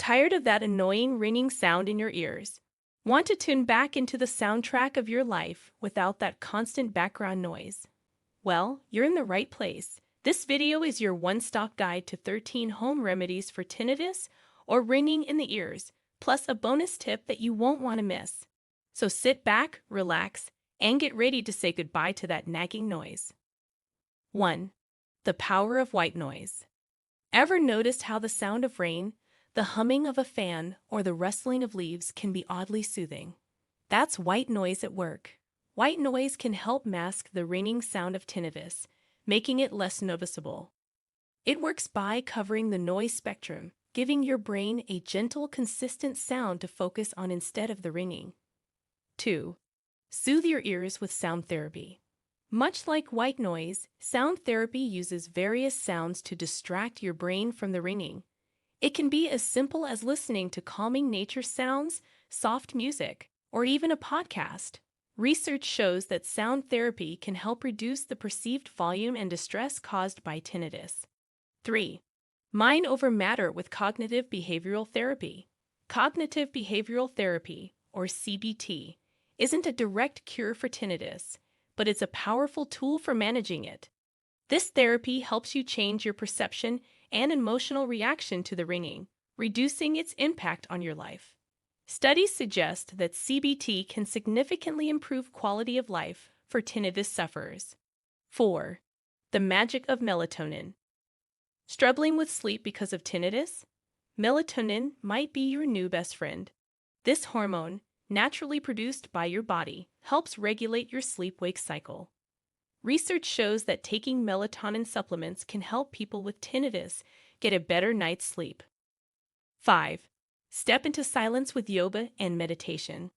Tired of that annoying ringing sound in your ears? Want to tune back into the soundtrack of your life without that constant background noise? Well, you're in the right place. This video is your one-stop guide to 13 home remedies for tinnitus or ringing in the ears, plus a bonus tip that you won't want to miss. So sit back, relax, and get ready to say goodbye to that nagging noise. 1. The power of white noise. Ever noticed how the sound of rain, the humming of a fan, or the rustling of leaves can be oddly soothing? That's white noise at work. White noise can help mask the ringing sound of tinnitus, making it less noticeable. It works by covering the noise spectrum, giving your brain a gentle, consistent sound to focus on instead of the ringing. 2. Soothe your ears with sound therapy. Much like white noise, sound therapy uses various sounds to distract your brain from the ringing. It can be as simple as listening to calming nature sounds, soft music, or even a podcast. Research shows that sound therapy can help reduce the perceived volume and distress caused by tinnitus. 3. Mind over matter with cognitive behavioral therapy. Cognitive behavioral therapy, or CBT, isn't a direct cure for tinnitus, but it's a powerful tool for managing it. This therapy helps you change your perception and emotional reaction to the ringing, reducing its impact on your life. Studies suggest that CBT can significantly improve quality of life for tinnitus sufferers. 4. The magic of melatonin. Struggling with sleep because of tinnitus? Melatonin might be your new best friend. This hormone, naturally produced by your body, helps regulate your sleep-wake cycle. Research shows that taking melatonin supplements can help people with tinnitus get a better night's sleep. 5. Step into silence with yoga and meditation.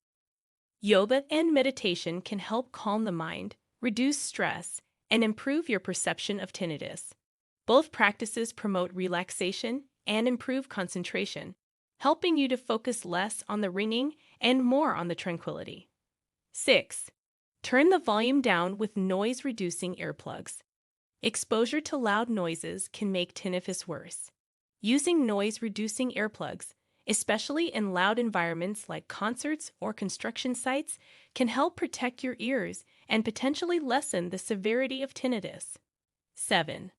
Yoga and meditation can help calm the mind, reduce stress, and improve your perception of tinnitus. Both practices promote relaxation and improve concentration, helping you to focus less on the ringing and more on the tranquility. 6. Turn the volume down with noise-reducing earplugs. Exposure to loud noises can make tinnitus worse. Using noise-reducing earplugs, especially in loud environments like concerts or construction sites, can help protect your ears and potentially lessen the severity of tinnitus. 7.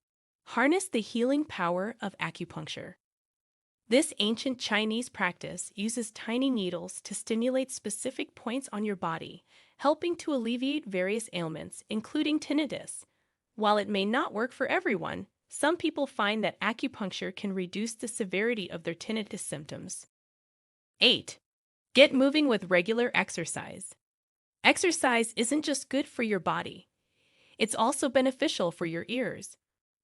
Harness the healing power of acupuncture. This ancient Chinese practice uses tiny needles to stimulate specific points on your body, helping to alleviate various ailments, including tinnitus. While it may not work for everyone, some people find that acupuncture can reduce the severity of their tinnitus symptoms. 8. Get moving with regular exercise. Exercise isn't just good for your body. It's also beneficial for your ears.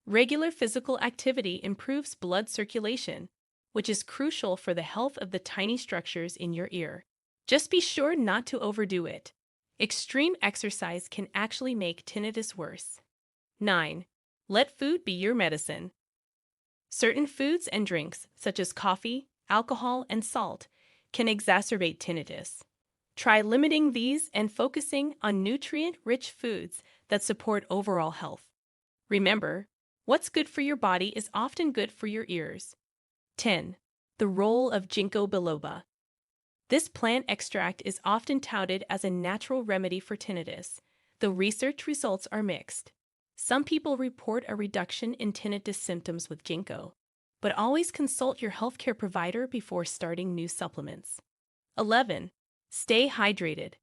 Regular physical activity improves blood circulation, which is crucial for the health of the tiny structures in your ear. Just be sure not to overdo it. Extreme exercise can actually make tinnitus worse. 9. Let food be your medicine. Certain foods and drinks, such as coffee, alcohol, and salt, can exacerbate tinnitus. Try limiting these and focusing on nutrient-rich foods that support overall health. Remember, what's good for your body is often good for your ears. 10. The role of ginkgo biloba. This plant extract is often touted as a natural remedy for tinnitus, though research results are mixed. Some people report a reduction in tinnitus symptoms with ginkgo, but always consult your healthcare provider before starting new supplements. 11. Stay hydrated.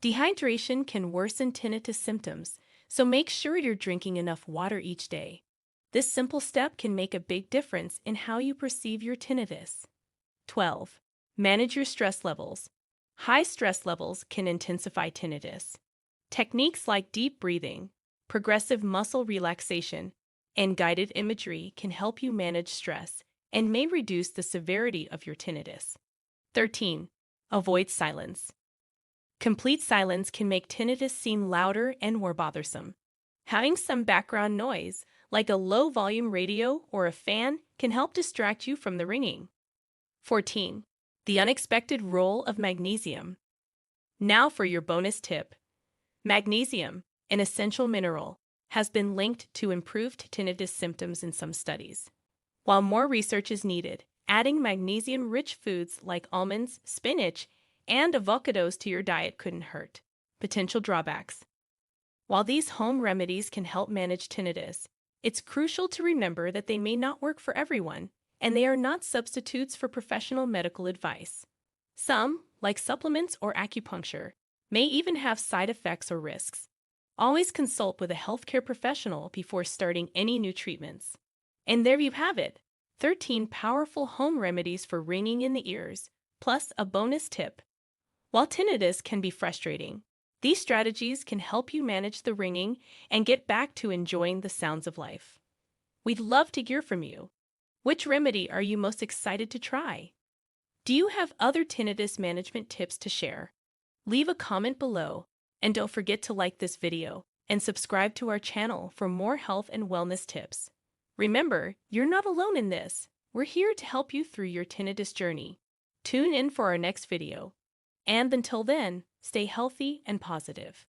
Dehydration can worsen tinnitus symptoms, so make sure you're drinking enough water each day. This simple step can make a big difference in how you perceive your tinnitus. 12. Manage your stress levels. High stress levels can intensify tinnitus. Techniques like deep breathing, progressive muscle relaxation, and guided imagery can help you manage stress and may reduce the severity of your tinnitus. 13. Avoid silence. Complete silence can make tinnitus seem louder and more bothersome. Having some background noise, like a low-volume radio or a fan, can help distract you from the ringing. 14. The unexpected role of magnesium. Now for your bonus tip. Magnesium, an essential mineral, has been linked to improved tinnitus symptoms in some studies. While more research is needed, Adding magnesium-rich foods like almonds, spinach, and avocados to your diet couldn't hurt. Potential drawbacks. While these home remedies can help manage tinnitus, it's crucial to remember that they may not work for everyone, and they are not substitutes for professional medical advice. Some, like supplements or acupuncture, may even have side effects or risks. Always consult with a healthcare professional before starting any new treatments. And there you have it, 13 powerful home remedies for ringing in the ears, plus a bonus tip. While tinnitus can be frustrating, these strategies can help you manage the ringing and get back to enjoying the sounds of life. We'd love to hear from you. Which remedy are you most excited to try? Do you have other tinnitus management tips to share? Leave a comment below, and don't forget to like this video and subscribe to our channel for more health and wellness tips. Remember, you're not alone in this. We're here to help you through your tinnitus journey. Tune in for our next video. And until then, stay healthy and positive.